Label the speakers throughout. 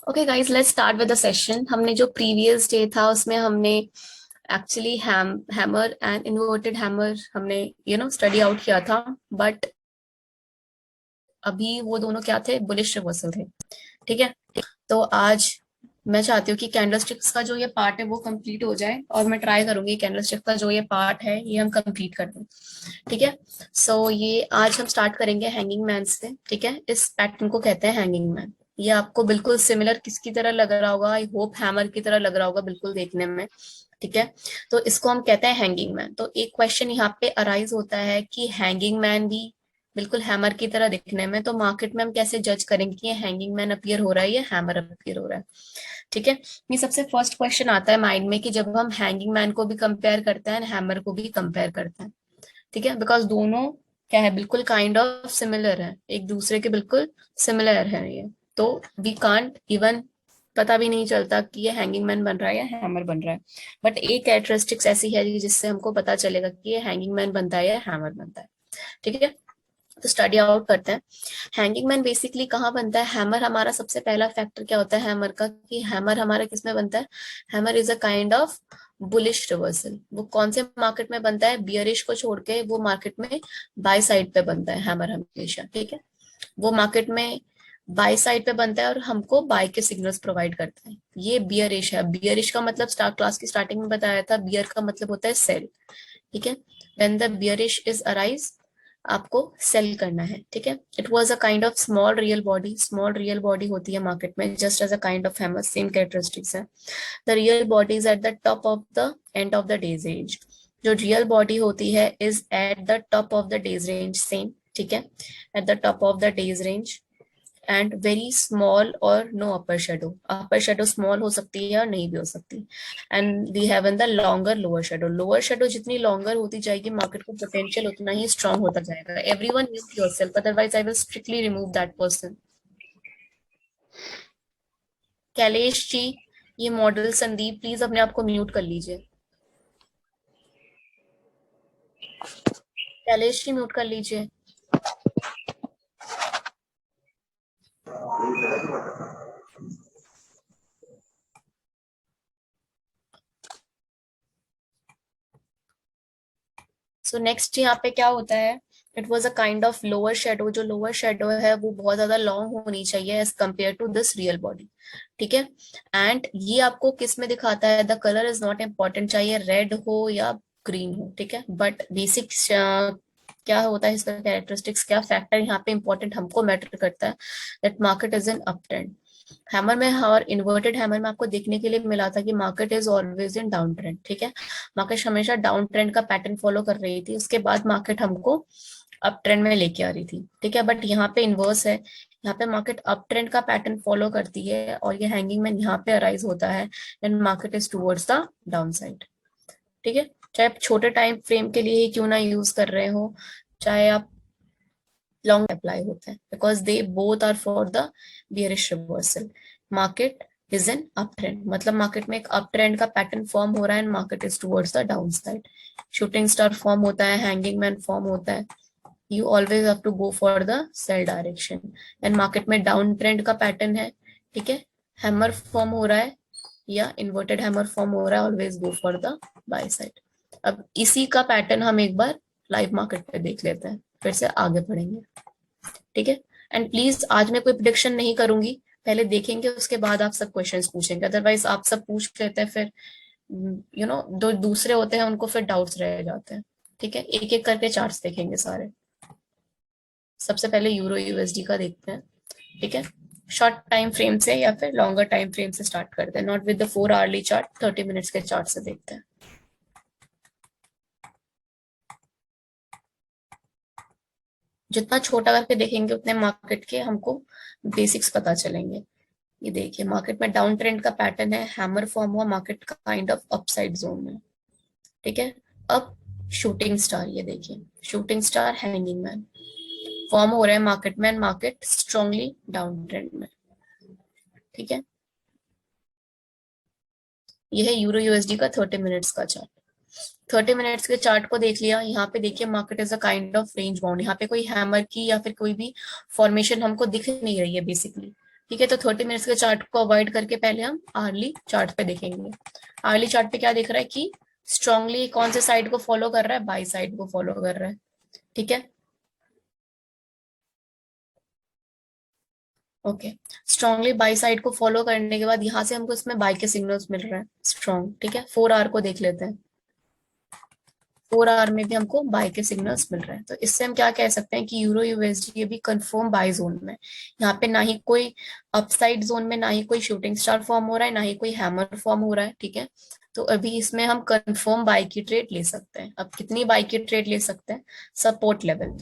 Speaker 1: Okay guys, let's start with the session. हमने जो previous day था उसमें हमने actually hammer and inverted hammer हमने स्टडी आउट किया था। बट अभी वो दोनों क्या थे? बुलिश रिवर्सल थे। ठीक है। तो आज मैं चाहती हूँ कि कैंडलस्टिक्स का जो ये पार्ट है वो कंप्लीट हो जाए, और मैं ट्राई करूंगी कैंडलस्टिक का जो ये पार्ट है ये हम कंप्लीट कर दें। ठीक है। सो ये आज हम स्टार्ट करेंगे हैंगिंग मैन से। ठीक है, इस पैटर्न को कहते हैं हैंगिंग मैन। ये आपको बिल्कुल सिमिलर किसकी तरह लग रहा होगा? आई होप हैमर की तरह लग रहा होगा बिल्कुल देखने में। ठीक है। तो इसको हम कहते हैं हैंगिंग मैन। तो एक क्वेश्चन यहाँ पे अराइज होता है कि हैंगिंग मैन भी बिल्कुल हैमर की तरह दिखने में, तो मार्केट में हम कैसे जज करेंगे कि ये हैंगिंग मैन अपीयर हो रहा है या हैमर अपीयर हो रहा है? ठीक है। ये सबसे फर्स्ट क्वेश्चन आता है माइंड में कि जब हम हैंगिंग मैन को भी कंपेयर करते हैं हैमर को भी कंपेयर करते हैं। ठीक है, बिकॉज दोनों क्या है, बिल्कुल काइंड ऑफ सिमिलर है, एक दूसरे के बिल्कुल सिमिलर है ये। तो वी कांट इवन पता भी नहीं चलता कि ये हैंगिंग मैन बन रहा है या हैमर बन रहा है। बट एक कैरेक्टरिस्टिक्स ऐसी है कि जिससे हमको पता चलेगा कि ये हैंगिंग मैन बनता है या हैमर बनता है। ठीक है। तो स्टडी आउट करते हैं। हैंगिंग मैन बेसिकली कहाँ बनता है? हैमर हमारा सबसे पहला फैक्टर क्या होता है हैमर का, कि हैमर हमारा किस में बनता है? Hammer is a kind of bullish reversal. वो कौन से मार्केट में बनता है? बियरिश को छोड़ के वो मार्केट में बाय साइड पे बनता है हैमर हमेशा। ठीक है। वो मार्केट में बाय साइड पे बनता है और हमको बाय के सिग्नल्स प्रोवाइड करता है। ये बियरिश है। बियरिश का मतलब स्टार्ट क्लास की स्टार्टिंग में बताया था, बियर का मतलब होता है सेल। ठीक है। When the bearish is arise, आपको सेल करना है। ठीक है। It was a kind of small real body. Small real body होती है मार्केट में just as a kind of hammer, same characteristics है। The real body is at the top of the end of the days range. जो real body होती है is at the top of the days range, same. ठीक है, eight the top of the days range and very small और no upper shadow. Upper shadow small हो सकती है और नहीं भी हो सकती। And we have in the longer lower shadow. Lower shadow जितनी लॉन्गर होती जाएगी मार्केट को पोटेंशियल उतना ही स्ट्रांग होता जाएगा। Everyone mute yourself, otherwise I will strictly remove that person. Kailesh ji, ये मॉडल संदीप, प्लीज अपने आप को म्यूट कर लीजिए। कैलेश जी म्यूट कर लीजिए। सो नेक्स्ट यहाँ पे क्या होता है? It was a kind of lower shadow. जो लोअर शेडो है वो बहुत ज्यादा लॉन्ग होनी चाहिए as compared to this real body. ठीक है। एंड ये आपको किस में दिखाता है? The colour is not important, चाहे रेड हो या ग्रीन हो। ठीक है। बट बेसिक क्या होता है इसका कैरेक्टरिस्टिक्स, क्या फैक्टर यहाँ पे इंपॉर्टेंट हमको मैटर करता है? That market is in up trend. Hammer में और इन्वर्टेड हैमर में आपको देखने के लिए मिला था कि market is always in down trend. ठीक है। मार्केट हमेशा डाउन ट्रेंड का पैटर्न फॉलो कर रही थी, उसके बाद मार्केट हमको अप ट्रेंड में लेके आ रही थी। ठीक है। बट यहाँ पे इनवर्स है। यहाँ पे मार्केट अप ट्रेंड का पैटर्न फॉलो करती है और ये हैंगिंग मैन यहाँ पे अराइज होता है and market is towards the down side. ठीक है। चाहे आप छोटे टाइम फ्रेम के लिए ही क्यों ना यूज कर रहे हो, चाहे आप लॉन्ग अप्लाई होते हैं, because they both are for the bearish reversal. Market is an up trend, मतलब मार्केट में एक अप ट्रेंड का पैटर्न फॉर्म हो रहा है and market is towards the down side. Shooting star form होता है, हैंगिंग मैन फॉर्म होता है। You always have to go for the sell direction. And market में डाउन ट्रेंड का पैटर्न है। ठीक है। हैमर फॉर्म हो रहा है या इन्वर्टेड हैमर फॉर्म हो रहा है, always go for the buy side. अब इसी का पैटर्न हम एक बार लाइव मार्केट पे देख लेते हैं, फिर से आगे बढ़ेंगे। ठीक है। एंड प्लीज आज मैं कोई प्रिडिक्शन नहीं करूंगी, पहले देखेंगे उसके बाद आप सब क्वेश्चंस पूछेंगे, अदरवाइज आप सब पूछ लेते हैं फिर जो दूसरे होते हैं उनको फिर डाउट्स रह जाते हैं। ठीक है। एक एक करके चार्ट्स देखेंगे सारे। सबसे पहले यूरो यूएसडी का देखते हैं। ठीक है। शॉर्ट टाइम फ्रेम से या फिर लॉन्गर टाइम फ्रेम से स्टार्ट करते हैं, not with the 4 hourly chart, 30 minutes के चार्ट से देखते हैं। जितना छोटा करके देखेंगे उतने मार्केट के हमको बेसिक्स पता चलेंगे। ये देखिए मार्केट में डाउन ट्रेंड का पैटर्न है, हैमर फॉर्म हुआ, मार्केट का काइंड ऑफ अपसाइड जोन में। ठीक है। अब शूटिंग स्टार, ये देखिए shooting star, hanging man form हो रहे हैं मार्केट में and market strongly down trend में। ठीक है। ये है यूरो यूएसडी का 30 मिनट्स का चार्ट। 30 मिनट्स के चार्ट को देख लिया। यहाँ पे देखिए market is a kind of range bound. यहाँ पे कोई हैमर की या फिर कोई भी फॉर्मेशन हमको दिख नहीं रही है बेसिकली। ठीक है, तो 30 मिनट्स के चार्ट को अवॉइड करके पहले हम आर्ली चार्ट पे देखेंगे। आर्ली चार्ट पे क्या दिख रहा है कि स्ट्रांगली कौन से साइड को फॉलो कर रहा है, बाई साइड को फॉलो कर रहा है। ठीक है, ओके, स्ट्रांगली बाई साइड को फॉलो करने के बाद यहाँ से हमको इसमें बाई के सिग्नल्स मिल रहे हैं स्ट्रॉन्ग। ठीक है, 4 आवर को देख लेते हैं। 4 आवर में भी हमको बाय के सिग्नल्स मिल रहे हैं, तो इससे हम क्या कह सकते हैं कि यूरो यूएसडी अभी कंफर्म बाय जोन में। यहाँ पे ना ही कोई अपसाइड जोन में, ना ही कोई शूटिंग स्टार फॉर्म हो रहा है, ना ही कोई हैमर फॉर्म हो रहा है। ठीक है, तो अभी इसमें हम कंफर्म बाय की ट्रेड ले सकते हैं। अब कितनी बाय की ट्रेड ले सकते हैं, सपोर्ट लेवल।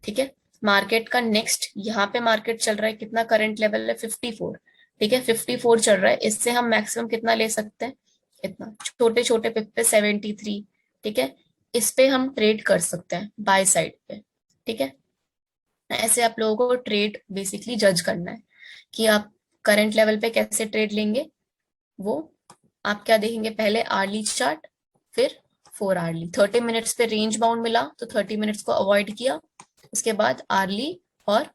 Speaker 1: ठीक है, मार्केट का नेक्स्ट यहाँ पे मार्केट चल रहा है कितना, करंट लेवल है 54। ठीक है, 54 चल रहा है, इससे हम मैक्सिमम कितना ले सकते हैं, इतना छोटे छोटे पिप पे 73। ठीक है, इस पे हम ट्रेड कर सकते हैं बाय साइड पे। ठीक है, ऐसे आप लोगों को ट्रेड बेसिकली जज करना है कि आप करंट लेवल पे कैसे ट्रेड लेंगे। वो आप क्या देखेंगे, पहले आर्ली चार्ट, फिर 4 आर्ली। 30 मिनट्स पे रेंज बाउंड मिला तो 30 मिनट्स को अवॉइड किया, उसके बाद आर्ली। और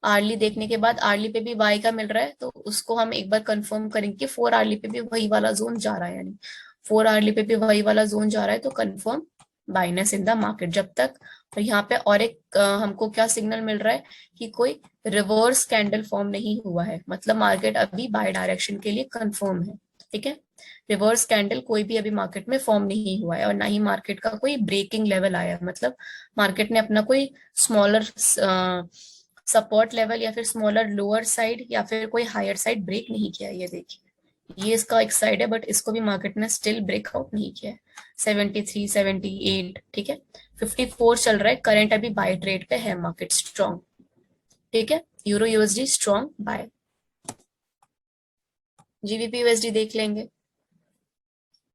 Speaker 1: आर्ली देखने के बाद आर्ली पे भी बाय का मिल रहा है तो उसको हम एक बार कंफर्म करेंगे कि 4 आर्ली पे भी वही वाला जोन जा रहा है, यानी 4 आर्ली पे भी वही वाला जोन जा रहा है तो confirm Binance in the market जब तक। और यहाँ पे और एक हमको क्या सिग्नल मिल रहा है कि कोई रिवर्स कैंडल फॉर्म नहीं हुआ है, मतलब मार्केट अभी बाय डायरेक्शन के लिए कंफर्म है। ठीक है, रिवर्स कैंडल कोई भी अभी मार्केट में फॉर्म नहीं हुआ है और ना ही मार्केट का कोई ब्रेकिंग लेवल आया है, मतलब मार्केट ने अपना कोई स्मॉलर सपोर्ट लेवल या फिर स्मॉलर लोअर साइड या फिर कोई हायर साइड ब्रेक नहीं किया। ये देखिए, ये इसका एक साइड है बट इसको भी मार्केट ने स्टिल ब्रेकआउट नहीं किया है। 73, 78, ठीक है, 54 चल रहा है करंट, अभी बाय ट्रेड पे है मार्केट स्ट्रॉन्ग। ठीक है, euro USD strong bye. GBP USD देख लेंगे,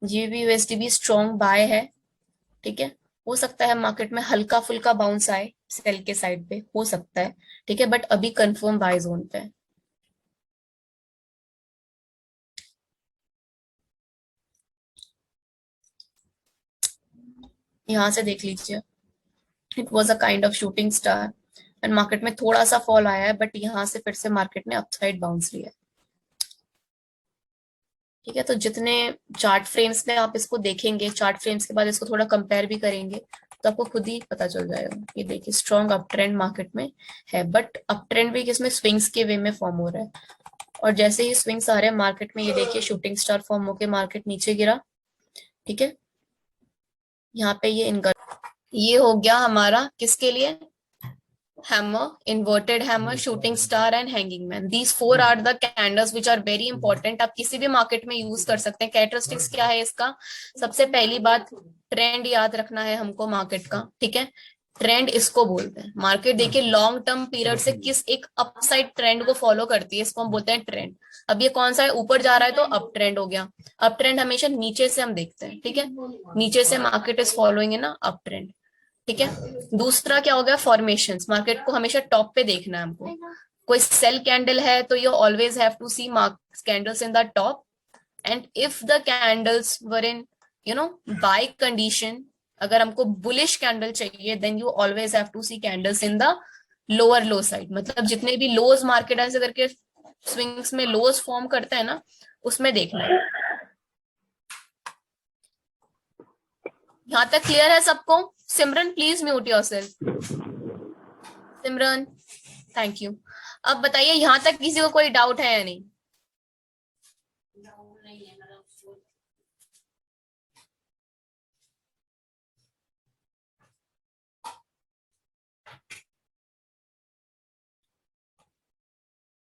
Speaker 1: जीबीपी यूएसडी भी स्ट्रॉन्ग बाय है। ठीक है, हो सकता है मार्केट में हल्का फुल्का बाउंस आए सेल के साइड पे, हो सकता है। ठीक है, बट अभी कंफर्म बाय जोन पे है। यहाँ से देख लीजिए, it was a kind of shooting star and market में थोड़ा सा फॉल आया है बट यहाँ से फिर से मार्केट ने अपसाइड बाउंस लिया है। ठीक है, तो जितने चार्ट फ्रेम्स में आप इसको देखेंगे, चार्ट फ्रेम्स के बाद इसको थोड़ा कंपेयर भी करेंगे तो आपको खुद ही पता चल जाएगा। ये देखिए, स्ट्रॉन्ग अप ट्रेंड मार्केट में है बट अप ट्रेंड भी किसमें, स्विंग्स के वे में फॉर्म हो रहा है। और जैसे ही स्विंग्स आ रहे हैं मार्केट में, ये देखिए शूटिंग स्टार फॉर्म होकर मार्केट नीचे गिरा। ठीक है, यहाँ पे ये हो गया हमारा किसके लिए, hammer, inverted hammer, shooting star and hanging man. These four are the candles which are very important. आप किसी भी मार्केट में यूज कर सकते हैं। कैरेक्टरिस्टिक्स क्या है इसका, सबसे पहली बात ट्रेंड याद रखना है हमको मार्केट का। ठीक है, ट्रेंड इसको बोलते हैं। मार्केट देखिए लॉन्ग टर्म पीरियड से किस एक अपसाइड ट्रेंड को फॉलो करती है, इसको हम बोलते हैं ट्रेंड। अब ये कौन सा है, ऊपर जा रहा है तो अप ट्रेंड हो गया। अप ट्रेंड हमेशा नीचे से हम देखते हैं। ठीक है, नीचे से मार्केट इज फॉलोइंग है ना अप ट्रेंड। ठीक है, दूसरा क्या हो गया, फॉर्मेशंस। मार्केट को हमेशा टॉप पे देखना है हमको। कोई सेल कैंडल है तो you always have to see mark candles in the top, and if the candles were in buy condition, अगर हमको बुलिश कैंडल चाहिए then you always have to see candles in the lower low side. मतलब जितने भी लोज market ऐसे करके swings में लोज form करते हैं ना, उसमें देखना है। यहाँ तक क्लियर है सबको? Simran please mute yourself. Simran, thank you. अब बताइए यहाँ तक किसी को कोई डाउट है या नहीं?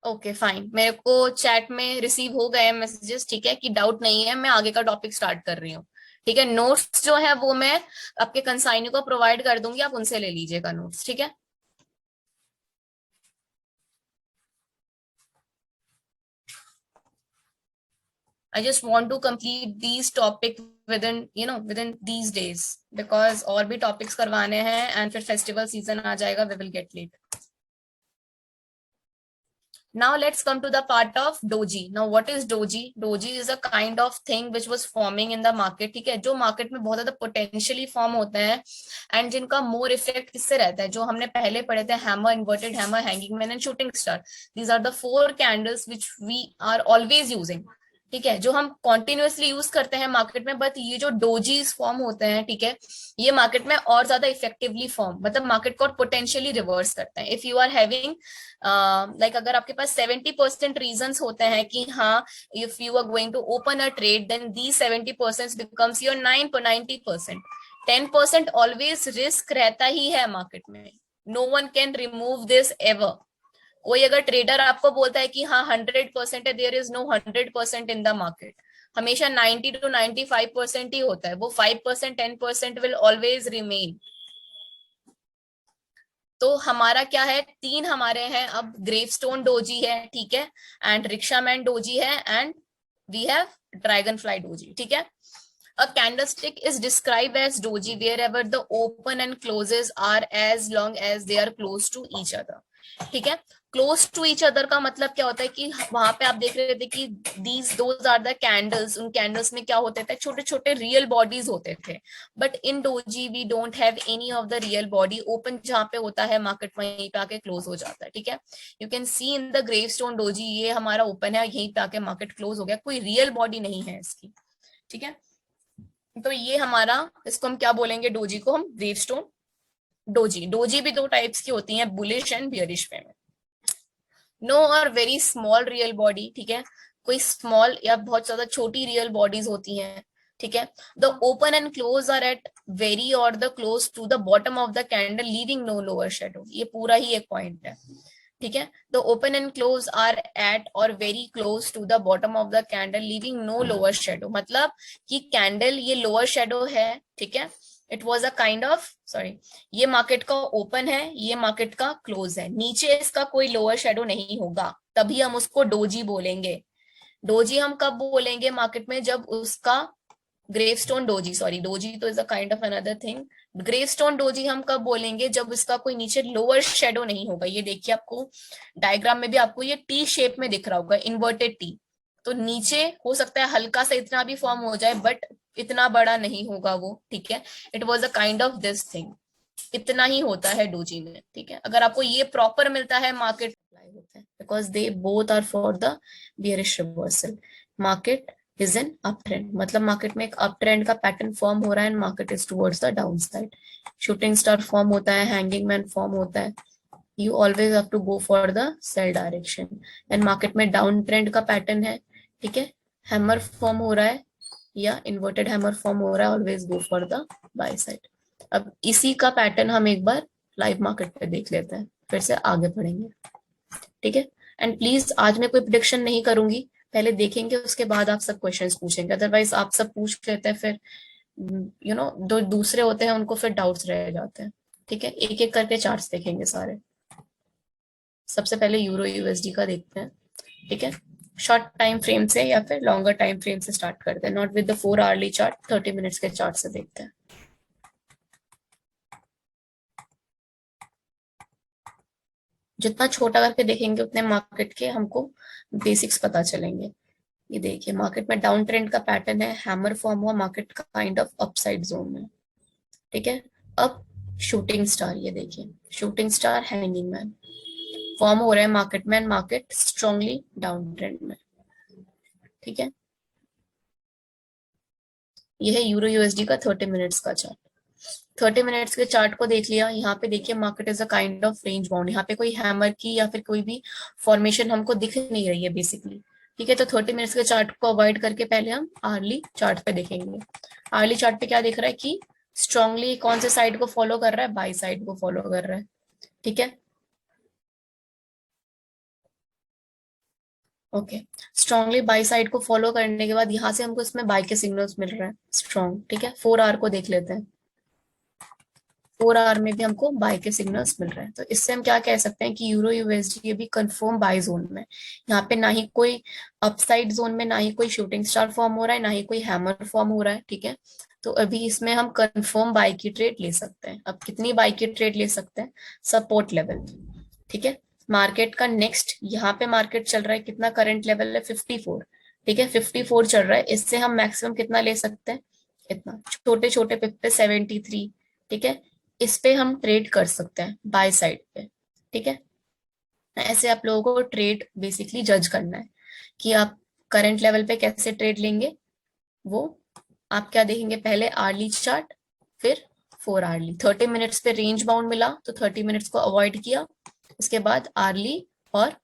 Speaker 1: ओके फाइन, मेरे को चैट में रिसीव हो गए मैसेजेस। ठीक है, कि डाउट नहीं है, मैं आगे का टॉपिक स्टार्ट कर रही हूँ। ठीक है, नोट्स जो है वो मैं आपके कंसाइनी को प्रोवाइड कर दूंगी, आप उनसे ले लीजिएगा नोट्स। ठीक है, I just want to complete these topic within these days, because और भी टॉपिक्स करवाने हैं एंड फिर फेस्टिवल सीजन आ जाएगा, we will get late. Now let's come to the part of doji. Now what is doji? Doji is a kind of thing which was forming in the market. ठीक है, जो market में बहुत ज्यादा potentially form होते हैं and जिनका मोर effect किससे रहता है, जो हमने पहले पढ़े थे, hammer, inverted hammer, hanging man and shooting star. These are the 4 candles which we are always using. ठीक है, जो हम कॉन्टिन्यूअसली यूज करते हैं मार्केट में. बट ये जो डोजीज फॉर्म होते हैं, ठीक है, ये मार्केट में और ज्यादा इफेक्टिवली फॉर्म, मतलब मार्केट को पोटेंशियली रिवर्स करते हैं. If you are having like अगर आपके पास 70% रीजंस होते हैं कि हाँ, if you are going to open a trade, then the 70% becomes your 90%. 10% always risk रहता ही है मार्केट में. No one can remove this ever. कोई अगर ट्रेडर आपको बोलता है कि हाँ 100% है, there is no 100% in the market. हमेशा 90 to 95% ही होता है. वो 5% 10% विल ऑलवेज रिमेन. तो हमारा क्या है, 3 हमारे हैं अब. ग्रेवस्टोन डोजी है, ठीक है, एंड रिक्शामैन डोजी है, and we have dragonfly doji. ठीक है. A candlestick is described as doji wherever the open and closes are as long as they are close to each other. ठीक है. Close to each other का मतलब क्या होता है कि वहां पे आप देख रहे थे कि these those are the candles. उन कैंडल्स में क्या होते थे, छोटे छोटे रियल बॉडीज होते थे. But in doji we don't have any of the real body. Open जहां पे होता है मार्केट, वहीं पे आके क्लोज हो जाता है. ठीक है. You can see in the gravestone doji, ये हमारा ओपन है, यहीं पे आके मार्केट क्लोज हो गया. कोई रियल बॉडी नहीं है इसकी. ठीक है. तो ये हमारा, इसको हम क्या बोलेंगे, डोजी को हम ग्रेवस्टोन डोजी. डोजी भी 2 टाइप्स की होती हैं, बुलिश एंड बियरिश में. नो और वेरी स्मॉल रियल बॉडी. ठीक है. कोई स्मॉल या बहुत ज्यादा छोटी रियल बॉडीज होती हैं. ठीक है. The open and close are at very or the close to the bottom of the candle leaving no lower shadow. ये पूरा ही एक पॉइंट है. ठीक है. The open and close are at or very close to the bottom of the candle leaving no lower shadow. मतलब कि candle ये लोअर शेडो है. ठीक है. It was a kind of, sorry, ये मार्केट का ओपन है, ये मार्केट का क्लोज है, नीचे इसका कोई लोअर शेडो नहीं होगा, तभी हम उसको डोजी बोलेंगे. डोजी हम कब बोलेंगे मार्केट में, जब उसका ग्रेवस्टोन डोजी, सॉरी, डोजी तो is a kind of another thing. Gravestone doji हम कब बोलेंगे, जब इसका कोई नीचे लोअर शेडो नहीं होगा. ये देखिए, आपको डायग्राम में भी आपको ये टी शेप में दिख रहा होगा, इन्वर्टेड टी. तो नीचे हो सकता है हल्का सा इतना भी फॉर्म हो जाए, बट इतना बड़ा नहीं होगा वो. ठीक है. It was a kind of this thing. इतना ही होता है डोजी में. ठीक है. अगर आपको ये प्रॉपर मिलता है, मार्केट होता है, because they both are for the bearish reversal. Market is an up trend, मतलब मार्केट में एक अप ट्रेंड का पैटर्न फॉर्म हो रहा है and market is towards the down side. Shooting star form होता है, हैंगिंग मैन फॉर्म होता है. You always have to go for the sell direction. And market में डाउन ट्रेंड का पैटर्न है. ठीक है. हैमर फॉर्म हो रहा है या इन्वर्टेड हैमर फॉर्म हो रहा है, always go for the buy side. अब इसी का पैटर्न हम एक बार लाइव मार्केट पे देख लेते हैं, फिर से आगे बढ़ेंगे. ठीक है. एंड प्लीज आज मैं कोई प्रिडिक्शन नहीं करूंगी, पहले देखेंगे, उसके बाद आप सब क्वेश्चंस पूछेंगे. अदरवाइज आप सब पूछ लेते हैं, फिर यू नो जो दूसरे होते हैं उनको फिर डाउट्स रह जाते हैं. ठीक है. एक एक करके चार्ट्स देखेंगे सारे. सबसे पहले यूरो यूएसडी का देखते हैं. ठीक है. शॉर्ट टाइम फ्रेम से या फिर लॉन्गर टाइम फ्रेम से स्टार्ट करते हैं, not with the 4 hourly chart, 30 minutes के चार्ट से देखते हैं. जितना छोटा करके देखेंगे उतने मार्केट के हमको बेसिक्स पता चलेंगे. ये देखिए, मार्केट में डाउन ट्रेंड का पैटर्न है, हैमर फॉर्म हुआ, market kind of upside zone में. ठीक है. अब शूटिंग स्टार, ये देखिए, shooting star, hanging man form हो रहे हैं मार्केट में, मार्केट स्ट्रांगली डाउन ट्रेंड में. ठीक है. ये है यूरो यूएसडी का 30 मिनट्स का चार्ट. 30 मिनट्स के चार्ट को देख लिया. यहाँ पे देखिए, market is a kind of range bound. यहाँ पे कोई हैमर की या फिर कोई भी फॉर्मेशन हमको दिख नहीं रही है बेसिकली. ठीक है. तो 30 मिनट्स के चार्ट को अवॉइड करके पहले हम आर्ली चार्ट पे देखेंगे. आर्ली चार्ट पे क्या दिख रहा है कि स्ट्रांगली कौन से साइड को फॉलो कर रहा है, बाई साइड को फॉलो कर रहा है. ठीक है. ओके. स्ट्रांगली बाई साइड को फॉलो करने के बाद यहाँ से हमको इसमें बाई के सिग्नल्स मिल रहे हैं स्ट्रॉन्ग. ठीक है. 4 आवर को देख लेते हैं. 4 आवर में भी हमको बाय के सिग्नल्स मिल रहे हैं. तो इससे हम क्या कह सकते हैं कि यूरो यूएसडी भी कंफर्म बाय जोन में. यहाँ पे ना ही कोई अपसाइड जोन में, ना ही कोई शूटिंग स्टार फॉर्म हो रहा है, ना ही कोई हैमर फॉर्म हो रहा है. ठीक है. तो अभी इसमें हम कंफर्म बाय की ट्रेड ले सकते हैं. अब कितनी बाय की ट्रेड ले सकते हैं, सपोर्ट लेवल. ठीक है. मार्केट का नेक्स्ट, यहाँ पे मार्केट चल रहा है कितना, करंट लेवल है 54, ठीक है 54 चल रहा है, इससे हम मैक्सिमम कितना ले सकते हैं, इतना, छोटे छोटे पिप पे 73, ठीक है, इस पे हम ट्रेड कर सकते हैं बाय साइड पे, ठीक है। ऐसे आप लोगों को ट्रेड बेसिकली जज करना है कि आप करंट लेवल पे कैसे ट्रेड लेंगे। वो आप क्या देखेंगे, पहले आर्ली चार्ट, फिर 4 आर्ली, 30 मिनट्स पे रेंज बाउंड मिला तो 30 मिनट्स को अवॉइड किया, उसके बाद आर्ली, और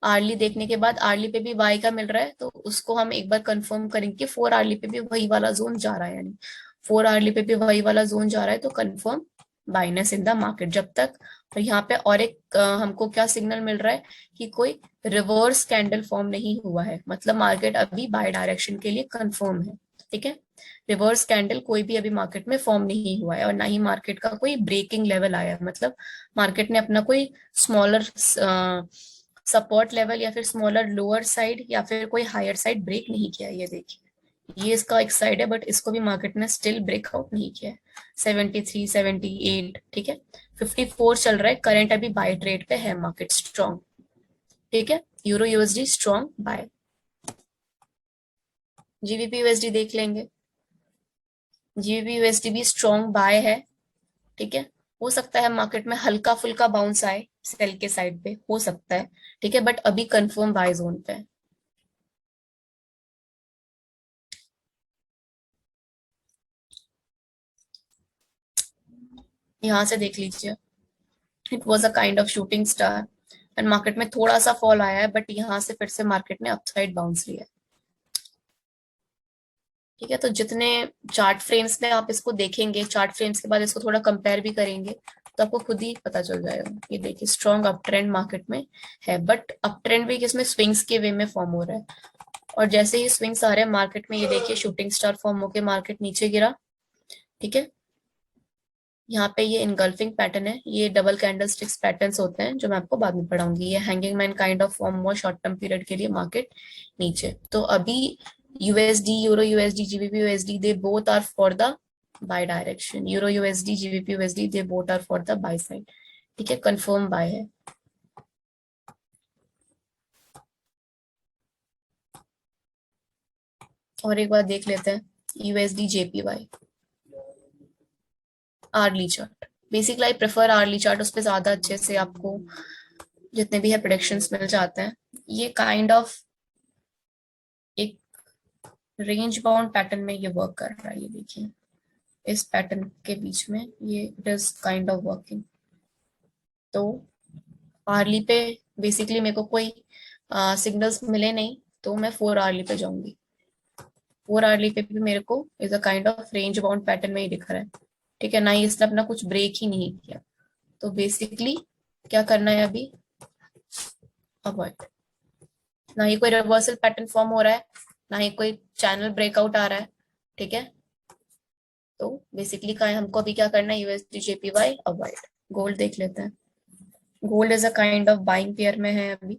Speaker 1: आर्ली देखने के बाद आर्ली पे भी बाय का मिल रहा है तो उसको हम एक बार कंफर्म करेंगे कि 4 आर्ली पे भी वही वाला जोन जा रहा है, यानी 4 आर्ली पे भी वही वाला जोन जा रहा है तो confirm Binance in the market जब तक। और यहाँ पे और एक हमको क्या सिग्नल मिल रहा है कि कोई रिवर्स कैंडल फॉर्म नहीं हुआ है, मतलब मार्केट अभी बाय डायरेक्शन के लिए कंफर्म है, ठीक है। रिवर्स कैंडल कोई भी अभी मार्केट में फॉर्म नहीं हुआ है और ना ही मार्केट का कोई ब्रेकिंग लेवल आया है, मतलब मार्केट ने अपना कोई स्मॉलर सपोर्ट लेवल या फिर स्मॉलर लोअर साइड या फिर कोई हायर साइड ब्रेक नहीं किया। ये देखिए, ये इसका एक साइड है बट इसको भी मार्केट ने स्टिल ब्रेकआउट नहीं किया है, 73 78, ठीक है, 54 चल रहा है करंट, अभी बाय ट्रेड पे है मार्केट स्ट्रॉन्ग, ठीक है। Euro USD strong bye, GBP USD देख लेंगे, जीबीपी यूएसडी भी स्ट्रॉन्ग बाय है, ठीक है। हो सकता है मार्केट में हल्का फुल्का बाउंस आए सेल के साइड पे, हो सकता है, ठीक है, बट अभी कंफर्म बाय जोन पे है। यहाँ से देख लीजिए, it was a kind of shooting star and market में थोड़ा सा फॉल आया है बट यहाँ से फिर से मार्केट ने अपसाइड बाउंस लिया है, ठीक है। तो जितने चार्ट फ्रेम्स में आप इसको देखेंगे, चार्ट फ्रेम्स के बाद इसको थोड़ा कंपेयर भी करेंगे तो आपको खुद ही पता चल जाएगा। ये देखिए स्ट्रॉन्ग अप ट्रेंड मार्केट में है, बट अप ट्रेंड भी किसमें, स्विंग्स के वे में फॉर्म हो रहा है, और जैसे ही स्विंग्स आ रहे हैं मार्केट में, ये देखिए शूटिंग स्टार फॉर्म होकर मार्केट नीचे गिरा, ठीक है। यहाँ पे ये इनगल्फिंग पैटर्न है, ये डबल कैंडल स्टिक्स पैटर्न्स होते हैं जो मैं आपको बाद में पढ़ाऊंगी। ये hanging man kind of form हुआ शॉर्ट टर्म पीरियड के लिए मार्केट नीचे। तो अभी USD, euro USD, GBP USD, they both are for the buy direction, euro USD, GBP USD, they both are for the buy side, ठीक है, confirm bye है। और एक बार देख लेते हैं USD JPY hourly chart. Basically I prefer hourly chart, उस पर ज्यादा अच्छे से आपको जितने भी है प्रोडिक्शंस मिल जाते हैं। ये काइंड ऑफ एक रेंज बाउंड पैटर्न में ये वर्क कर रहा है, ये देखिए इस पैटर्न के बीच में ये it is kind of working. तो आर्ली पे बेसिकली मेरे को कोई सिग्नल्स मिले नहीं तो मैं 4 आर्ली पे जाऊंगी। 4 आर्ली पे भी मेरे को is a kind of range bound pattern में ही दिख रहा है, ठीक है, ना ही इसने अपना कुछ ब्रेक ही नहीं किया। तो बेसिकली क्या करना है अभी, अवॉइड, ना ही कोई रिवर्सल पैटर्न फॉर्म हो रहा है, ना ही कोई चैनल ब्रेकआउट आ रहा है, ठीक है। तो बेसिकली का हमको अभी क्या करना है, यूएसडी जेपीवाई अवॉइड। गोल्ड देख लेते हैं, gold is a kind of buying pair में है अभी,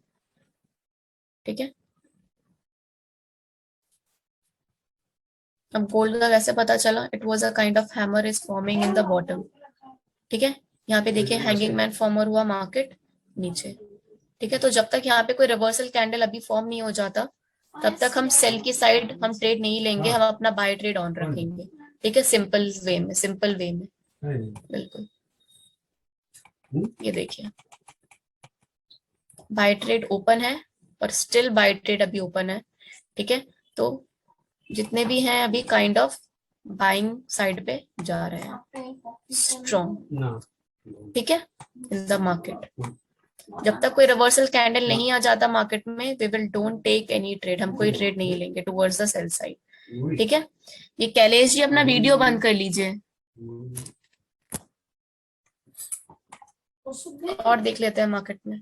Speaker 1: ठीक है। अब गोल्ड का कैसे पता चला, it was a kind of hammer is forming in the bottom, ठीक है। यहाँ पे देखिए हैंगिंग मैन फॉर्मर हुआ मार्केट नीचे, ठीक है। तो जब तक यहाँ पे कोई रिवर्सल कैंडल अभी फॉर्म नहीं हो जाता तब तक हम सेल की साइड हम ट्रेड नहीं लेंगे, हम अपना बाय ट्रेड ऑन रखेंगे, ठीक है, सिंपल वे में, सिंपल वे में, बिल्कुल। ये देखिए बाय ट्रेड ओपन है, पर स्टिल बाय ट्रेड अभी ओपन है, ठीक है। तो जितने भी हैं अभी काइंड ऑफ बाइंग साइड पे जा रहे हैं स्ट्रॉन्ग, ठीक है, इन द मार्केट। जब तक कोई रिवर्सल कैंडल नहीं आ जाता मार्केट में, we will don't take any trade, हम कोई ट्रेड नहीं लेंगे टुवर्ड्स द सेल साइड, ठीक है। ये कैलेश जी अपना वीडियो बंद कर लीजिए और देख लेते हैं मार्केट में।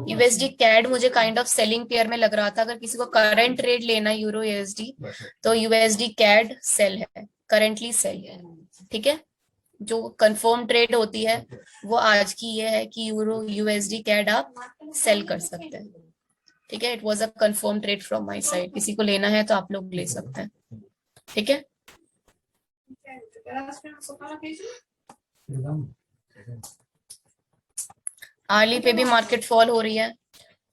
Speaker 1: यूएसडी कैड मुझे काइंड ऑफ सेलिंग पेयर में लग रहा था, अगर किसी को करंट ट्रेड लेना यूरो यूएसडी तो यूएसडी कैड सेल है, करंटली सेल है, ठीक है। जो कंफर्म ट्रेड होती है वो आज की ये है कि यूरो यूएसडी कैड आप सेल कर सकते हैं, ठीक है। It was a confirm trade from my side, किसी को लेना है तो आप लोग ले सकते हैं, ठीक है। आर्ली पे भी मार्केट फॉल हो रही है,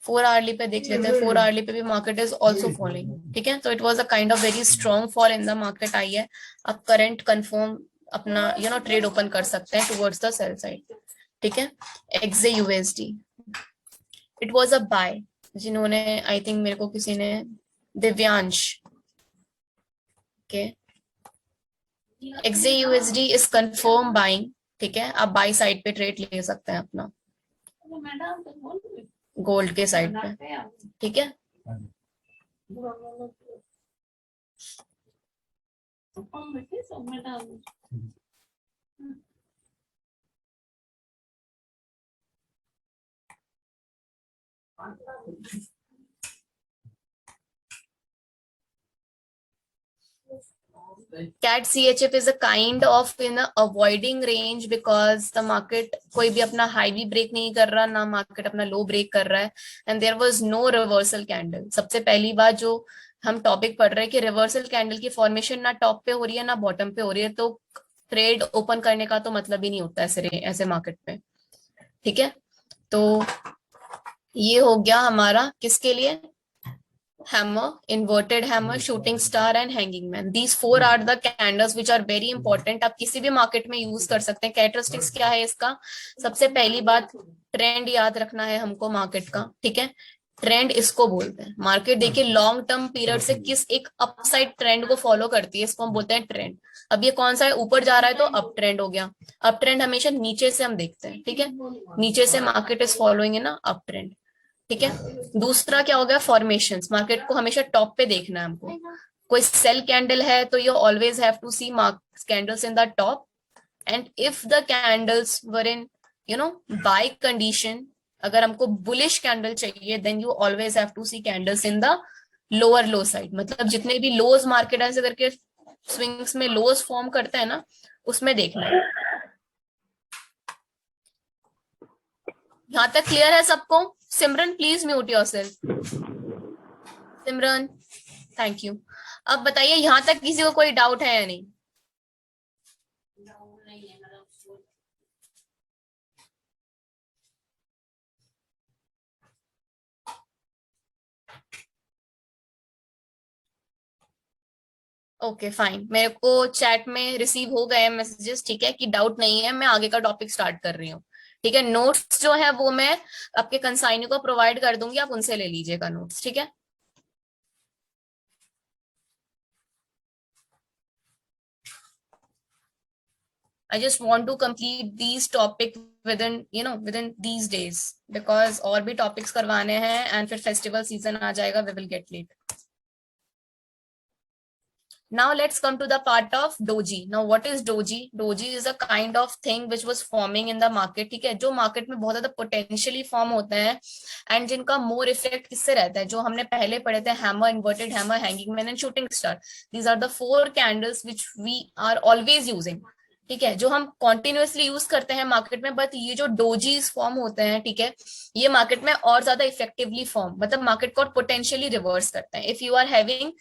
Speaker 1: 4 hourly पे देख लेते हैं, 4 hourly पे भी मार्केट इज ऑल्सो फॉलिंग, ठीक है। तो it was a kind of very strong fall in the market आई है। अब करंट कंफर्म अपना ट्रेड ओपन कर सकते हैं टुवर्ड्स द सेल साइड, ठीक है। एक्जे USD, it was a buy, जिन्होंने आई थिंक मेरे को किसी ने, दिव्यांश के, एक्जे यूएसडी इज कंफर्म बाइंग, ठीक है। आप बाई साइड पे ट्रेड ले सकते हैं अपना गोल्ड के साइड पे, ठीक है। CAT CHF is a kind of in a avoiding range because the market कोई भी अपना हाई भी ब्रेक नहीं कर रहा, ना मार्केट अपना लो ब्रेक कर रहा है, and there was no reversal candle. सबसे पहली बात जो हम टॉपिक पढ़ रहे हैं कि रिवर्सल कैंडल की फॉर्मेशन ना टॉप पे हो रही है ना बॉटम पे हो रही है, तो ट्रेड ओपन करने का तो मतलब ही नहीं होता ऐसे ऐसे मार्केट में, ठीक है। तो ये हो गया हमारा किसके लिए, hammer, inverted hammer, shooting star and hanging man. These four are the candles which are very important. आप किसी भी मार्केट में यूज कर सकते हैं। कैरेक्टरिस्टिक्स क्या है इसका, सबसे पहली बात ट्रेंड याद रखना है हमको मार्केट का, ठीक है। ट्रेंड इसको बोलते हैं, मार्केट देखिए लॉन्ग टर्म पीरियड से किस एक अपसाइड ट्रेंड को फॉलो करती है, इसको हम बोलते हैं ट्रेंड। अब ये कौन सा है, ऊपर जा रहा है तो अप ट्रेंड हो गया। अप ट्रेंड हमेशा नीचे से हम देखते हैं, ठीक है। नीचे से मार्केट इज फॉलोइंग है ना अप ट्रेंड, ठीक है। दूसरा क्या हो गया, फॉर्मेशंस, मार्केट को हमेशा टॉप पे देखना है हमको। कोई सेल कैंडल है तो you always have to see candles in the top, and if the candles were in buy condition, अगर हमको बुलिश कैंडल चाहिए then you always have to see candles in the lower low side. मतलब जितने भी लोज market ऐसे करके swings में लोज form करते हैं ना, उसमें देखना है। यहां तक क्लियर है सबको? Simran please mute yourself. Simran, thank you. अब बताइए यहां तक किसी को कोई डाउट है या नहीं? ओके फाइन, मेरे को चैट में रिसीव हो गए मैसेजेस, ठीक है, कि डाउट नहीं है, मैं आगे का टॉपिक स्टार्ट कर रही हूँ, ठीक है। नोट्स जो है वो मैं आपके कंसाइनी को प्रोवाइड कर दूंगी, आप उनसे ले लीजिएगा नोट्स, ठीक है। I just want to complete these topic within these days because और भी टॉपिक्स करवाने हैं एंड फिर फेस्टिवल सीजन आ जाएगा, we will get late. Now let's come to the part of doji. Now what is doji? Doji is a kind of thing which was forming in the market, ठीक है, जो market में बहुत ज्यादा potentially form होते हैं and जिनका मोर effect किससे रहता है, जो हमने पहले पढ़े थे, hammer, inverted hammer, hanging man and shooting star. These are the 4 candles which we are always using, ठीक है, जो हम कॉन्टिन्यूसली यूज करते हैं मार्केट में। बट ये जो डोजीज फॉर्म होते हैं, ठीक है, ये मार्केट में और ज्यादा इफेक्टिवली फॉर्म, मतलब मार्केट को पोटेंशियली रिवर्स करते हैं। If you are having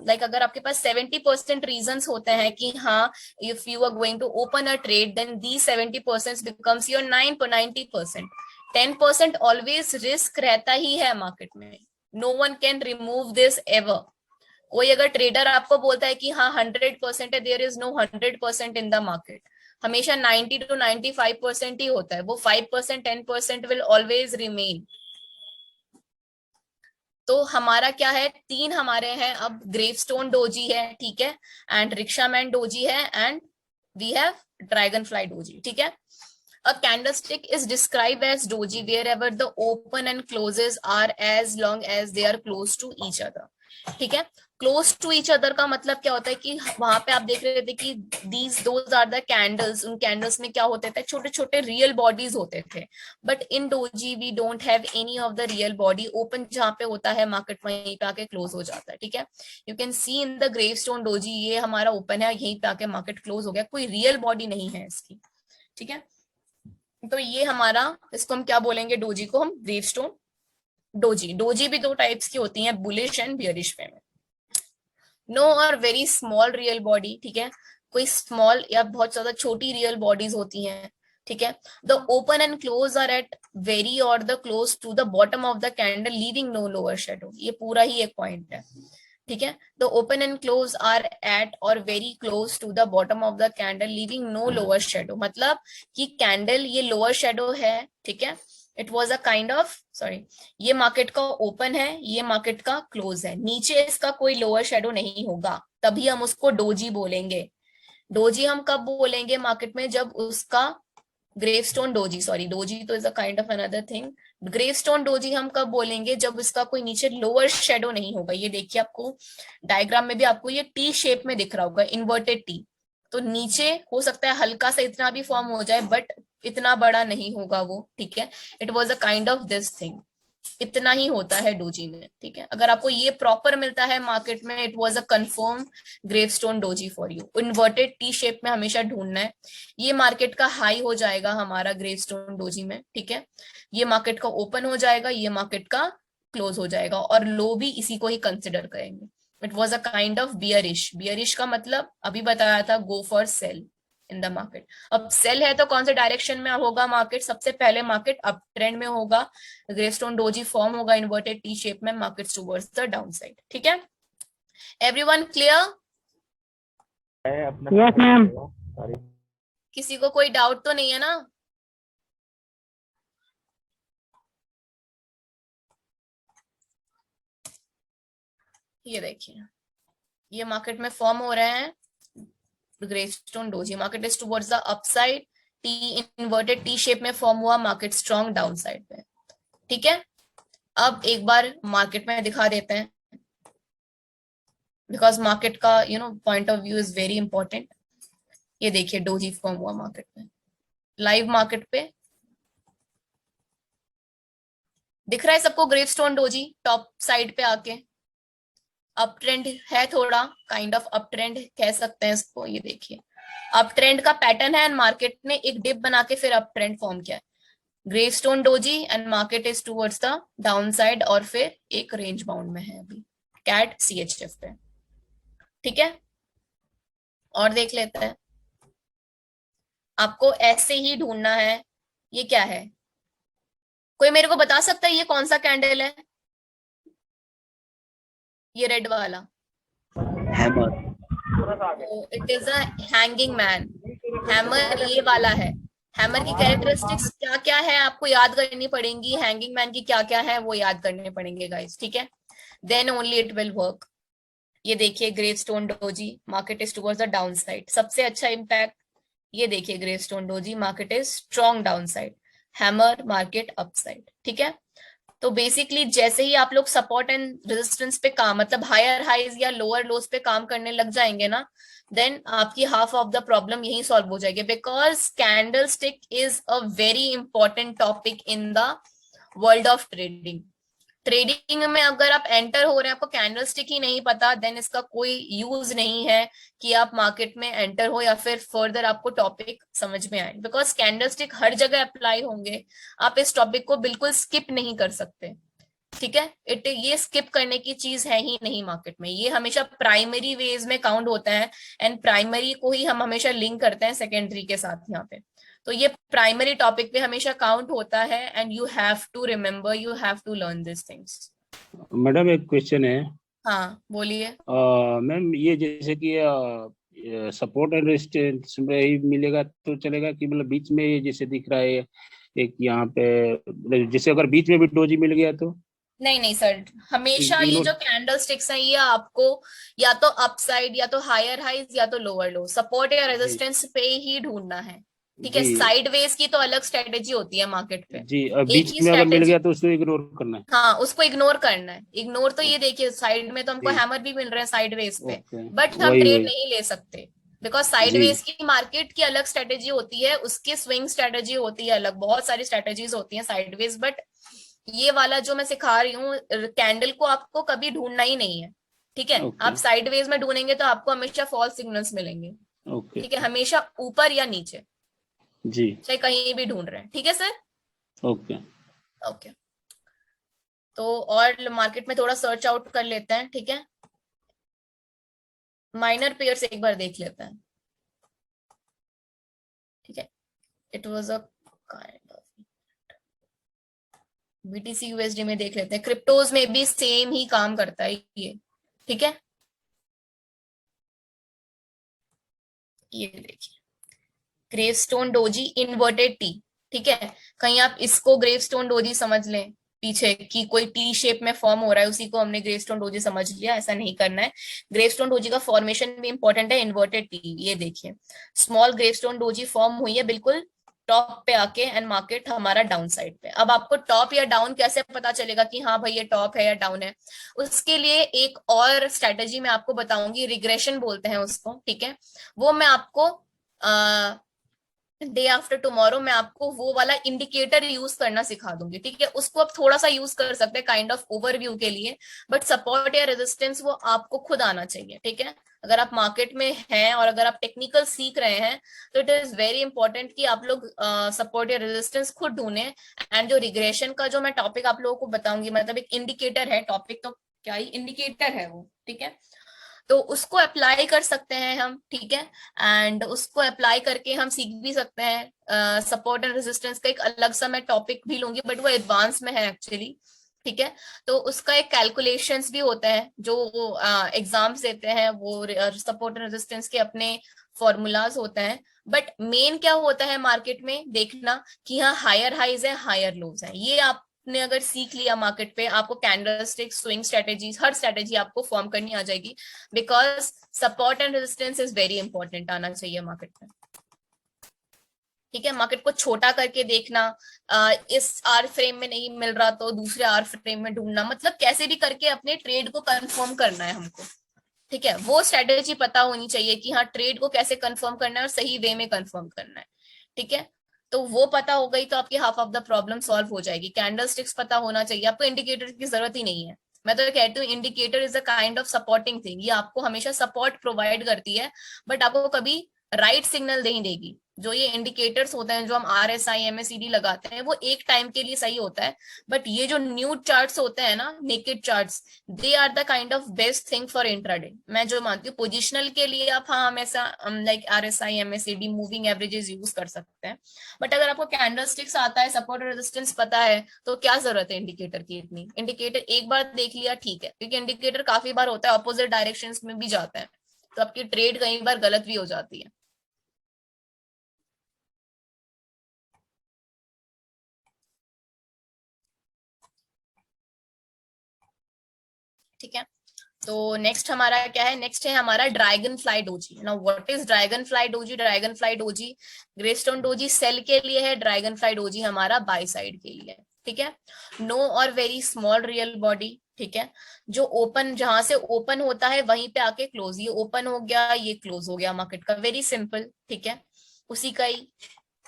Speaker 1: like अगर आपके पास 70% रीजन होते हैं कि हाँ if you are going to open a trade, then the 70% becomes your 90%। 10% always risk रहता ही है मार्केट में, no one can remove this ever. कोई अगर ट्रेडर आपको बोलता है कि हाँ 100% है, there is no 100% in the market, हमेशा 90 to 95% ही होता है, वो 5% 10% विल ऑलवेज रिमेन। तो हमारा क्या है, 3 हमारे हैं अब, ग्रेवस्टोन डोजी है, ठीक है, एंड रिक्शामैन डोजी है, and we have dragonfly doji, ठीक है। A candlestick is described as doji wherever the open and closes are as long as they are close to each other, ठीक है। Close to each other का मतलब क्या होता है कि वहां पे आप देख रहे थे कि these those are the candles, उन कैंडल्स में क्या होते थे, छोटे छोटे रियल बॉडीज होते थे। But in doji we don't have any of the real body, open जहां पे होता है मार्केट वहीं पे आके क्लोज हो जाता है, ठीक है। You can see in the gravestone doji, ये हमारा ओपन है, यहीं पे आके मार्केट क्लोज हो गया, कोई रियल बॉडी नहीं है इसकी, ठीक है। तो ये हमारा, इसको हम क्या बोलेंगे, डोजी को हम ग्रेवस्टोन डोजी। डोजी भी 2 टाइप्स की होती हैं, बुलिश एंड बियरिश में। नो और वेरी स्मॉल रियल बॉडी, ठीक है, कोई स्मॉल या बहुत ज्यादा छोटी रियल बॉडीज होती हैं, ठीक है, the open and close are at very or the close to the bottom of the candle leaving no lower shadow, ये पूरा ही एक पॉइंट है। ठीक है, the open and close are at or very close to the bottom of the candle leaving no lower shadow, मतलब कि candle ये लोअर शेडो है। ठीक है, it was a kind of sorry, ये मार्केट का ओपन है, ये मार्केट का क्लोज है, नीचे इसका कोई लोअर शेडो नहीं होगा, तभी हम उसको डोजी बोलेंगे। डोजी हम कब बोलेंगे मार्केट में, जब उसका ग्रेवस्टोन डोजी, सॉरी डोजी तो is a kind of another thing, gravestone doji हम कब बोलेंगे, जब इसका कोई नीचे लोअर शेडो नहीं होगा। ये देखिए, आपको डायग्राम में भी आपको ये टी शेप में दिख रहा होगा, इन्वर्टेड टी। तो नीचे हो सकता है हल्का सा इतना भी फॉर्म हो जाए, बट इतना बड़ा नहीं होगा वो। ठीक है, it was a kind of this thing, इतना ही होता है डोजी में। ठीक है, अगर आपको ये प्रॉपर मिलता है मार्केट में, it was a confirm gravestone doji for you. Inverted T shape में हमेशा ढूंढना है। ये मार्केट का हाई हो जाएगा हमारा ग्रेवस्टोन डोजी में। ठीक है, ये मार्केट का ओपन हो जाएगा, ये मार्केट का क्लोज हो जाएगा, और लो भी इसी को ही कंसिडर करेंगे। It was a kind of bearish. Bearish का मतलब अभी बताया था, go for sale in the market. अब सेल है तो कौन से डायरेक्शन में होगा मार्केट, सबसे पहले मार्केट अप ट्रेंड में होगा, ग्रेवस्टोन डोजी फॉर्म होगा इन्वर्टेड टी शेप में, markets towards the down side. ठीक है, एवरीवन क्लियर?
Speaker 2: Yes ma'am.
Speaker 1: किसी को कोई डाउट तो नहीं है ना? ये देखिए, ये मार्केट में फॉर्म हो रहे हैं gravestone doji, market is towards the upside, T inverted T shape में फॉर्म हुआ, मार्केट स्ट्रॉन्ग डाउन साइड पे। ठीक है, अब एक बार मार्केट में दिखा देते हैं, बिकॉज मार्केट का point of view is very important. ये देखिए, डोजी फॉर्म हुआ मार्केट में, लाइव मार्केट पे दिख रहा है सबको ग्रेवस्टोन डोजी टॉप साइड पे आके। अप ट्रेंड है, थोड़ा काइंड ऑफ अप ट्रेंड कह सकते हैं इसको। ये देखिए, अप ट्रेंड का पैटर्न है, एंड मार्केट ने एक डिप बना के फिर अप ट्रेंड फॉर्म किया है। Gravestone doji and market is towards the down side, और फिर एक रेंज बाउंड में है अभी कैट CHF पे। ठीक है, और देख लेते हैं, आपको ऐसे ही ढूंढना है। ये क्या है, कोई मेरे को बता सकता है ये कौन सा कैंडल है? ये रेड वाला,
Speaker 2: hammer.
Speaker 1: It is a hanging man. Hammer ये वाला है। हैमर की कैरेक्टरिस्टिक्स क्या क्या है आपको याद करनी पड़ेंगी, हैंगिंग मैन की क्या क्या है वो याद करने पड़ेंगे गाइस। ठीक है, then only it will work. ये देखिए, gravestone doji, market is towards the down side, सबसे अच्छा इम्पैक्ट। ये देखिए, gravestone doji, market is strong down side, hammer market up side. ठीक है, तो बेसिकली जैसे ही आप लोग सपोर्ट एंड रेजिस्टेंस पे काम, मतलब हायर हाइज या लोअर लोस पे काम करने लग जाएंगे ना, देन आपकी हाफ ऑफ द प्रॉब्लम यही सॉल्व हो जाएगी। Because candle stick is a very important topic in the world of trading. Trading में अगर आप एंटर हो रहे हैं, आपको कैंडल स्टिक ही नहीं पता, देन इसका कोई यूज नहीं है कि आप मार्केट में एंटर हो या फिर फर्दर आपको टॉपिक समझ में आए, बिकॉज कैंडल स्टिक हर जगह अप्लाई होंगे। आप इस टॉपिक को बिल्कुल स्किप नहीं कर सकते। ठीक है, ये स्किप करने की चीज है ही नहीं मार्केट में, ये हमेशा प्राइमरी वेज में काउंट होता है, एंड प्राइमरी को ही हम हमेशा लिंक करते हैं सेकेंडरी के साथ यहाँ पे। तो ये प्राइमरी टॉपिक पे हमेशा काउंट होता है, and you have to remember, you have to learn this things.
Speaker 2: Madam एक क्वेश्चन है।
Speaker 1: हाँ बोलिए।
Speaker 2: मैम ये जैसे कि सपोर्ट एंड रेजिस्टेंस में ही मिलेगा तो चलेगा, कि मतलब बीच में ये जैसे दिख रहा है एक यहाँ पे, मतलब जैसे अगर बीच में भी डोजी मिल गया तो
Speaker 1: नहीं नहीं सर, हमेशा ये
Speaker 2: इग्नोर?
Speaker 1: जो कैंडल स्टिक्स हैं ये आपको या तो अपसाइड या तो हायर हाइज या तो लोअर लो, सपोर्ट या
Speaker 2: जी
Speaker 1: रेजिस्टेंस पे ही ढूंढना है। ठीक है,
Speaker 2: जी
Speaker 1: साइडवेज की तो अलग स्ट्रेटेजी होती है मार्केट पे,
Speaker 2: जी,
Speaker 1: एक
Speaker 2: बीच
Speaker 1: ही
Speaker 2: में अगर मिल
Speaker 1: स्ट्रेटेजी।
Speaker 2: गया तो उसको इग्नोर करना है।
Speaker 1: हाँ, उसको इग्नोर करना है। इग्नोर तो ये
Speaker 2: ओके
Speaker 1: देखिए, साइड में तो हमको
Speaker 2: जी।
Speaker 1: हैमर भी मिल रहे हैं साइडवेज पे,
Speaker 2: ओके,
Speaker 1: बट हम
Speaker 2: वही
Speaker 1: ट्रेड
Speaker 2: वही।
Speaker 1: नहीं ले सकते, बिकॉज
Speaker 2: जी
Speaker 1: साइडवेज की मार्केट की अलग स्ट्रेटेजी होती है, उसकी स्विंग स्ट्रेटेजी होती है अलग, बहुत सारी स्ट्रेटेजीज होती हैं साइडवेज। बट ये वाला जो मैं सिखा रही हूँ, कैंडल को आपको कभी ढूंढना ही नहीं है। ठीक है, आप
Speaker 2: ओके
Speaker 1: साइडवेज में ढूंढेंगे तो आपको हमेशा फॉल्स सिग्नल्स मिलेंगे।
Speaker 2: ओके
Speaker 1: ठीक है, हमेशा ऊपर या नीचे,
Speaker 2: जी।
Speaker 1: चाहे कहीं भी ढूंढ रहे हैं। ठीक है सर?
Speaker 2: ओके
Speaker 1: ओके, तो और मार्केट में थोड़ा सर्च आउट कर लेते हैं। ठीक है, माइनर पेयर्स एक बार देख लेते हैं। ठीक है, it was a kind of BTC USD में देख लेते हैं, क्रिप्टोज में भी सेम ही काम करता है ये, ठीक है। ये देखिए ग्रेवस्टोन डोजी इन्वर्टेड टी, ठीक है। कहीं आप इसको ग्रेवस्टोन डोजी समझ लें पीछे कि कोई टी शेप में फॉर्म हो रहा है, उसी को हमने ग्रेवस्टोन डोजी समझ लिया, ऐसा नहीं करना है। ग्रेवस्टोन डोजी का फॉर्मेशन भी इंपॉर्टेंट है। इन्वर्टेड टी, ये देखिए स्मॉल ग्रेवस्टोन डोजी फॉर्म हुई है बिल्कुल टॉप पे आके, एंड मार्केट हमारा डाउन साइड पे। अब आपको टॉप या डाउन कैसे पता चलेगा कि हाँ भाई ये टॉप है या डाउन है, उसके लिए एक और स्ट्रेटेजी मैं आपको बताऊंगी, रिग्रेशन बोलते हैं उसको, ठीक है। वो मैं आपको डे आफ्टर टुमारो मैं आपको वो वाला इंडिकेटर यूज करना सिखा दूंगी, ठीक है। उसको आप थोड़ा सा यूज कर सकते हैं काइंड ऑफ ओवरव्यू के लिए, बट सपोर्ट या रेजिस्टेंस वो आपको खुद आना चाहिए, ठीक है। अगर आप मार्केट में हैं और अगर आप टेक्निकल सीख रहे हैं तो इट इज वेरी इंपॉर्टेंट कि आप लोग सपोर्ट या रेजिस्टेंस खुद ढूंढें। एंड जो रिग्रेशन का जो मैं टॉपिक आप लोगों को बताऊंगी, मतलब एक इंडिकेटर है, टॉपिक तो क्या ही इंडिकेटर है वो, ठीक है। तो उसको अप्लाई कर सकते हैं हम, ठीक है। एंड उसको अप्लाई करके हम सीख भी सकते हैं। सपोर्ट एंड रेजिस्टेंस का एक अलग सा मैं टॉपिक भी लूंगी, बट वो एडवांस में है एक्चुअली, ठीक है। तो उसका एक कैलकुलेशंस भी होता है जो एग्जाम्स देते हैं, वो सपोर्ट एंड रेजिस्टेंस के अपने फॉर्मूलाज होते हैं। बट मेन क्या होता है मार्केट में देखना कि यहाँ हायर हाइज है, हायर लोज है। ये आपने अगर सीख लिया मार्केट पे, आपको कैंडलस्टिक स्विंग स्ट्रेटेजीज, हर स्ट्रेटेजी आपको फॉर्म करनी आ जाएगी, because support and resistance is very important आना चाहिए मार्केट में, ठीक है। मार्केट को छोटा करके देखना, इस आर फ्रेम में नहीं मिल रहा तो दूसरे आर फ्रेम में ढूंढना, मतलब कैसे भी करके अपने ट्रेड को कंफर्म करना है हमको, ठीक है। वो स्ट्रेटेजी पता होनी चाहिए कि हाँ ट्रेड को कैसे कंफर्म करना है और सही वे में कंफर्म करना है, ठीक है। तो वो पता हो गई तो आपकी half of the problem solve हो जाएगी। कैंडल स्टिक्स पता होना चाहिए आपको, इंडिकेटर की जरूरत ही नहीं है। मैं तो कहती हूँ indicator is a kind of supporting thing, ये आपको हमेशा सपोर्ट प्रोवाइड करती है, बट आपको कभी राइट सिग्नल नहीं देगी। जो ये इंडिकेटर्स होते हैं जो हम RSI MACD लगाते हैं, वो एक टाइम के लिए सही होता है, बट ये जो न्यू चार्ट्स होते हैं ना, naked charts, they are the kind of best thing for intraday. मैं जो मानती हूँ पोजिशनल के लिए आप हाँ हमेशा like RSI MACD moving averages use कर सकते हैं, बट अगर आपको कैंडल स्टिक्स आता है, सपोर्ट रेजिस्टेंस पता है, तो क्या जरूरत है इंडिकेटर की इतनी। इंडिकेटर एक बार देख लिया ठीक है, क्योंकि इंडिकेटर काफी बार होता है अपोजिट डायरेक्शन में भी जाता है, तो आपकी ट्रेड कई बार गलत भी हो जाती है, ठीक है। तो नेक्स्ट हमारा क्या है, नेक्स्ट है हमारा dragonfly doji. Now what is dragonfly doji? Dragonfly doji, gravestone doji sell के लिए है, ड्रैगन फ्लाई डोजी हमारा बाय साइड के लिए, ठीक है। नो और वेरी स्मॉल रियल बॉडी, ठीक है। जो ओपन, जहां से ओपन होता है वहीं पे आके क्लोज, ये ओपन हो गया ये क्लोज हो गया मार्केट का, वेरी सिंपल, ठीक है। उसी का ही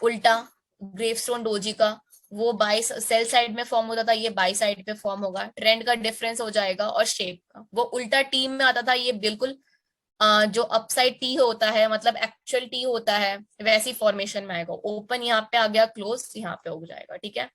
Speaker 1: उल्टा ग्रेवस्टोन डोजी का, वो बाई सेल साइड में फॉर्म होता था, ये बाई साइड पे फॉर्म होगा, ट्रेंड का डिफरेंस हो जाएगा, और शेप का वो उल्टा टीम में आता था, ये बिल्कुल जो अपसाइड टी होता है, मतलब एक्चुअल टी होता है, वैसी फॉर्मेशन में आएगा। ओपन यहाँ पे आ गया, क्लोज यहाँ पे हो जाएगा, ठीक है।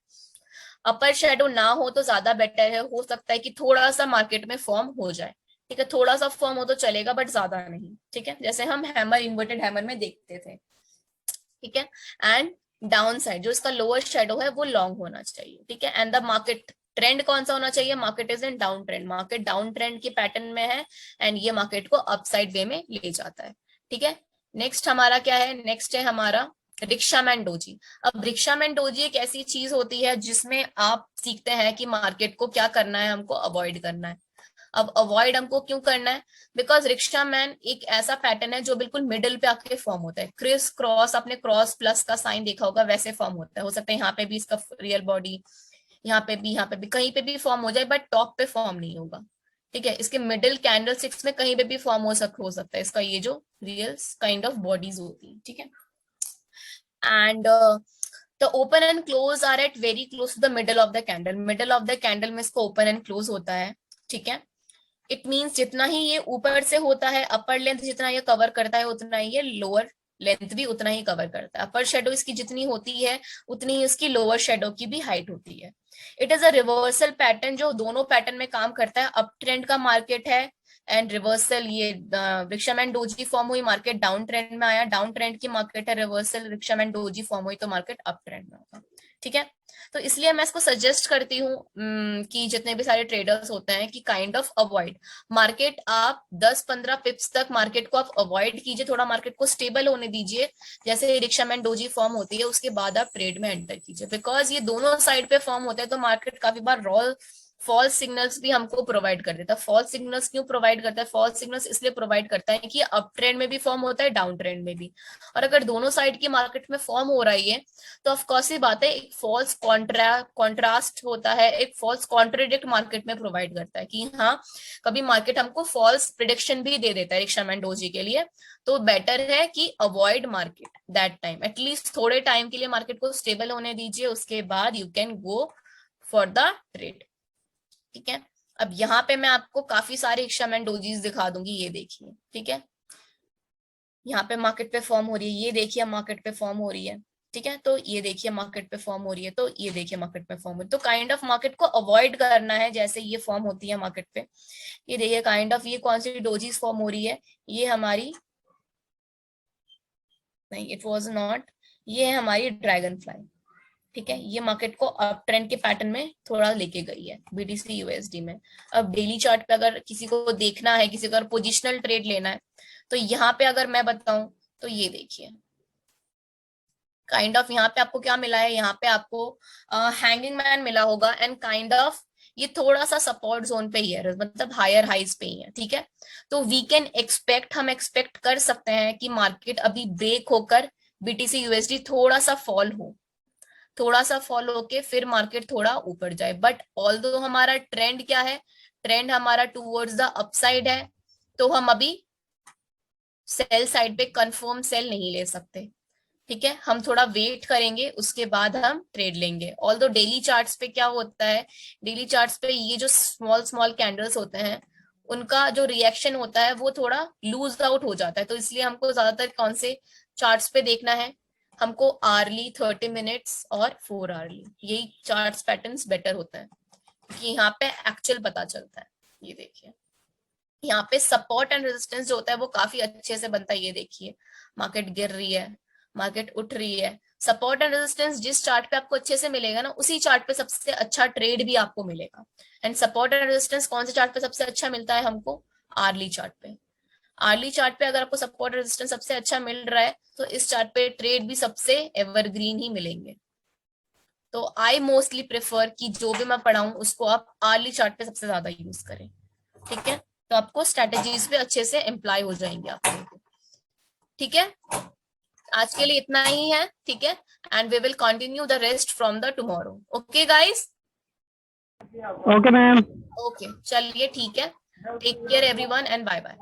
Speaker 1: अपर शेडो ना हो तो ज्यादा बेटर है, हो सकता है कि थोड़ा सा मार्केट में फॉर्म हो जाए, ठीक है। थोड़ा सा फॉर्म हो तो चलेगा, बट ज्यादा नहीं, ठीक है, जैसे हम हैमर, इन्वर्टेड हैमर में देखते थे, ठीक है। एंड डाउन साइड जो इसका लोअर शेडो है वो लॉन्ग होना चाहिए, ठीक है। एंड द मार्केट ट्रेंड कौन सा होना चाहिए? Market is in down trend, market down trend के पैटर्न में है, एंड ये मार्केट को अपसाइड वे में ले जाता है, ठीक है। नेक्स्ट हमारा क्या है? नेक्स्ट है हमारा रिक्शामैन डोजी। अब रिक्शामैन डोजी एक ऐसी चीज होती है जिसमें आप सीखते हैं कि मार्केट को क्या करना है, हमको अवॉइड करना है। अब अवॉइड हमको क्यों करना है? बिकॉज रिक्शा मैन एक ऐसा पैटर्न है जो बिल्कुल मिडिल पे आके फॉर्म होता है, क्रिस क्रॉस, आपने क्रॉस प्लस का साइन देखा होगा, वैसे फॉर्म होता है। हो सकता है यहाँ पे भी इसका रियल बॉडी, यहाँ पे भी, यहाँ पे भी, कहीं पे भी फॉर्म हो जाए, बट टॉप पे फॉर्म नहीं होगा, ठीक है। इसके मिडिल कैंडल स्टिक्स में कहीं पे भी फॉर्म हो सकता है इसका, ये जो रियल काइंड ऑफ बॉडीज होती है, ठीक है। And the open and close are at very close to the middle of the candle, middle of the candle में इसको ओपन एंड क्लोज होता है, ठीक है। इट मीन्स जितना ही ये ऊपर से होता है, अपर लेंथ जितना ये कवर करता है, उतना ही ये लोअर लेंथ भी उतना ही कवर करता है। अपर शेडो इसकी जितनी होती है उतनी ही उसकी लोअर शेडो की भी हाइट होती है। It is a reversal pattern जो दोनों पैटर्न में काम करता है। अप ट्रेंड का मार्केट है एंड रिवर्सल, ये रिक्शम एंड डोजी फॉर्म हुई, मार्केट डाउन ट्रेंड में आया, डाउन ट्रेंड की मार्केट है, रिवर्सल रिक्शम एंड डोजी फॉर्म हुई तो मार्केट अप ट्रेंड में होगा। ठीक है, तो इसलिए मैं इसको सजेस्ट करती हूँ कि जितने भी सारे ट्रेडर्स होते हैं कि काइंड ऑफ अवॉइड मार्केट, आप 10-15 पिप्स तक मार्केट को आप अवॉइड कीजिए, थोड़ा मार्केट को स्टेबल होने दीजिए, जैसे रिक्शम एंड डोजी फॉर्म होती है उसके बाद आप ट्रेड में एंटर कीजिए, बिकॉज ये दोनों साइड पे फॉर्म होते हैं तो मार्केट काफी बार फॉल्स सिग्नल्स भी हमको प्रोवाइड कर देता है। फॉल्स सिग्नल्स क्यों प्रोवाइड करता है? फॉल्स सिग्नल्स इसलिए प्रोवाइड करता है कि अप ट्रेंड में भी फॉर्म होता है, डाउन ट्रेंड में भी, और अगर दोनों साइड की मार्केट में फॉर्म हो रही है तो ऑफ कोर्स ही बात है, एक फॉल्स कॉन्ट्रास्ट होता है, एक फॉल्स कॉन्ट्रेडिक्ट मार्केट में प्रोवाइड करता है कि हाँ, कभी मार्केट हमको फॉल्स प्रिडिक्शन भी दे देता है रिक्शम एंड डोजी के लिए, तो बेटर है कि avoid market that time, at least थोड़े टाइम के लिए मार्केट को स्टेबल होने दीजिए, उसके बाद you can go for the trade. ठीक है, अब यहाँ पे मैं आपको काफी सारे रिक्शम एंड डोजीज दिखा दूंगी, ये देखिए। ठीक है, यहाँ पे मार्केट पे फॉर्म हो रही है, ये देखिए मार्केट पे फॉर्म हो रही है। ठीक है, तो ये देखिए मार्केट पे फॉर्म हो रही है, तो ये देखिए मार्केट पे फॉर्म हो रही है, तो काइंड ऑफ मार्केट को अवॉइड करना है जैसे ये फॉर्म होती है मार्केट पे। ये देखिए काइंड ऑफ, ये कौन सी डोजीज फॉर्म हो रही है, ये हमारी, नहीं इट वाज नॉट, ये है हमारी ड्रैगन फ्लाई। ठीक है, ये मार्केट को अप ट्रेंड के पैटर्न में थोड़ा लेके गई है बीटीसी यूएसडी में। अब डेली चार्ट पे अगर किसी को देखना है, किसी को अगर पोजिशनल ट्रेड लेना है, तो यहाँ पे अगर मैं बताऊं तो ये देखिए काइंड ऑफ, यहाँ पे आपको क्या मिला है, यहाँ पे आपको हैंगिंग मैन मिला होगा, एंड काइंड ऑफ ये थोड़ा सा सपोर्ट जोन पे ही है, मतलब हायर हाइज पे ही है। ठीक है, तो वी कैन एक्सपेक्ट, हम एक्सपेक्ट कर सकते हैं कि मार्केट अभी ब्रेक होकर बीटीसी यूएसडी थोड़ा सा फॉल हो, थोड़ा सा फॉल होके फिर मार्केट थोड़ा ऊपर जाए, बट ऑल्दो हमारा ट्रेंड क्या है, ट्रेंड हमारा टूवर्ड्स द अपसाइड है, तो हम अभी सेल साइड पे कंफर्म सेल नहीं ले सकते। ठीक है, हम थोड़ा वेट करेंगे, उसके बाद हम ट्रेड लेंगे। ऑल्दो डेली चार्ट्स पे क्या होता है, डेली चार्ट्स पे ये जो स्मॉल स्मॉल कैंडल्स होते हैं उनका जो रिएक्शन होता है वो थोड़ा लूज आउट हो जाता है, तो इसलिए हमको ज्यादातर कौन से चार्ट्स पे देखना है, हमको आर्ली, 30 मिनट्स और 4 आवर्ली, यही चार्ट्स पैटर्न्स बेटर होता है क्योंकि यहाँ पे एक्चुअल पता चलता है। ये देखिए यहाँ पे सपोर्ट एंड रेजिस्टेंस जो होता है वो काफी अच्छे से बनता है। ये देखिए मार्केट गिर रही है, मार्केट उठ रही है, सपोर्ट एंड रेजिस्टेंस जिस चार्ट पे आपको अच्छे से मिलेगा ना, उसी चार्ट पे सबसे अच्छा ट्रेड भी आपको मिलेगा। एंड सपोर्ट एंड रेजिस्टेंस कौन से चार्ट पे सबसे अच्छा मिलता है हमको? आर्ली चार्ट पे। आर्ली चार्ट पे अगर आपको सपोर्ट रेजिस्टेंस सबसे अच्छा मिल रहा है तो इस चार्ट पे ट्रेड भी सबसे एवरग्रीन ही मिलेंगे। तो आई मोस्टली प्रेफर कि जो भी मैं पढ़ाऊं उसको आप आर्ली चार्ट पे सबसे ज्यादा यूज करें। ठीक है, तो आपको स्ट्रेटेजीज पे अच्छे से एम्प्लॉय हो जाएंगे आप लोगों को। ठीक है, आज के लिए इतना ही है। ठीक है, and we will continue the rest from the tomorrow. Okay guys,
Speaker 3: okay ma'am.
Speaker 1: Okay चलिए ठीक है, take care everyone and bye bye.